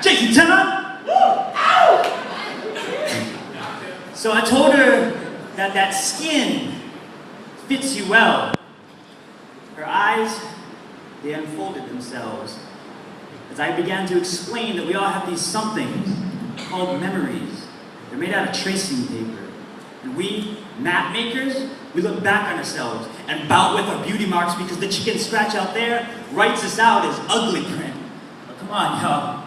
Jason Tenor! So I told her that that skin fits you well. Her eyes, they unfolded themselves as I began to explain that we all have these somethings called memories. They're made out of tracing paper. And we, map makers, we look back on ourselves and bout with our beauty marks because the chicken scratch out there writes us out as ugly print. But come on, y'all.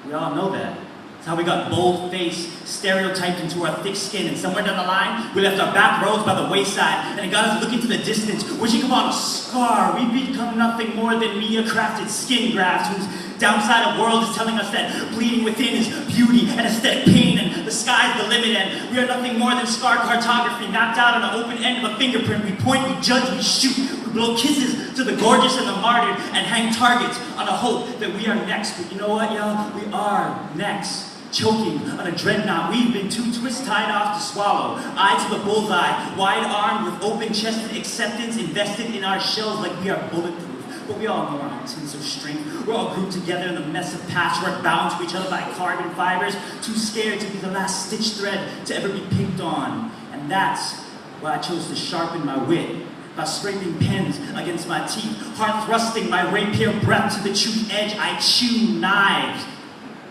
We all know that. It's how we got bold face stereotyped into our thick skin, and somewhere down the line, we left our back roads by the wayside, and it got us looking to the distance, wishing upon a scar. We become nothing more than media-crafted skin grafts whose downside of world is telling us that bleeding within is beauty and aesthetic pain, and the sky's the limit, and we are nothing more than scar cartography mapped out on the open end of a fingerprint. We point, we judge, we shoot, we blow kisses to the gorgeous and the martyred, and hang targets on a hope that we are next. But you know what, y'all? We are next. Choking on a dreadnought we've been too twist-tied off to swallow. Eye to the bullseye, wide-armed with open-chested acceptance invested in our shells like we are bulletproof. But we all know our sense of strength. We're all grouped together in the mess of patchwork, bound to each other by carbon fibers, too scared to be the last stitch thread to ever be picked on. And that's why I chose to sharpen my wit by scraping pens against my teeth, hard thrusting my rapier breath to the true edge. I chew knives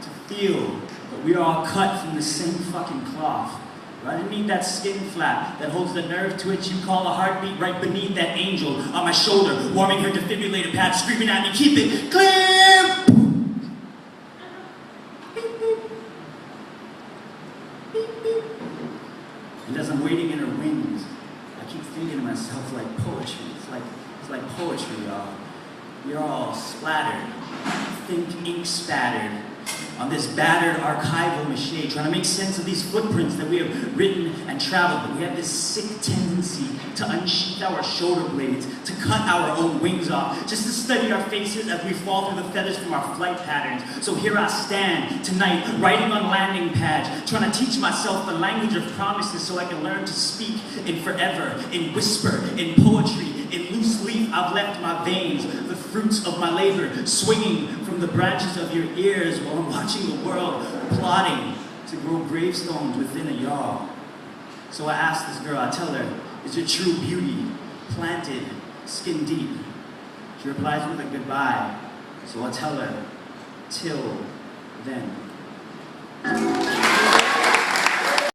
to feel that we are all cut from the same fucking cloth. Right underneath that skin flap that holds the nerve twitch you call a heartbeat, right beneath that angel on my shoulder, warming her defibrillator pad, screaming at me, keep it clear! And as I'm waiting in her wings, I keep thinking to myself like poetry. It's like poetry, y'all. You're all splattered, think ink spattered on this battered archival mache, trying to make sense of these footprints that we have written and traveled. But we have this sick tendency to unsheath our shoulder blades, to cut our own wings off, just to study our faces as we fall through the feathers from our flight patterns. So here I stand tonight, writing on landing pads, trying to teach myself the language of promises so I can learn to speak in forever, in whisper, in poetry, in loose leaf. I've left my veins, the fruits of my labor, swinging from the branches of your ears while I'm watching the world plotting to grow gravestones within a yaw. So I ask this girl, I tell her, is your true beauty planted skin deep? She replies with a goodbye. So I tell her, till then.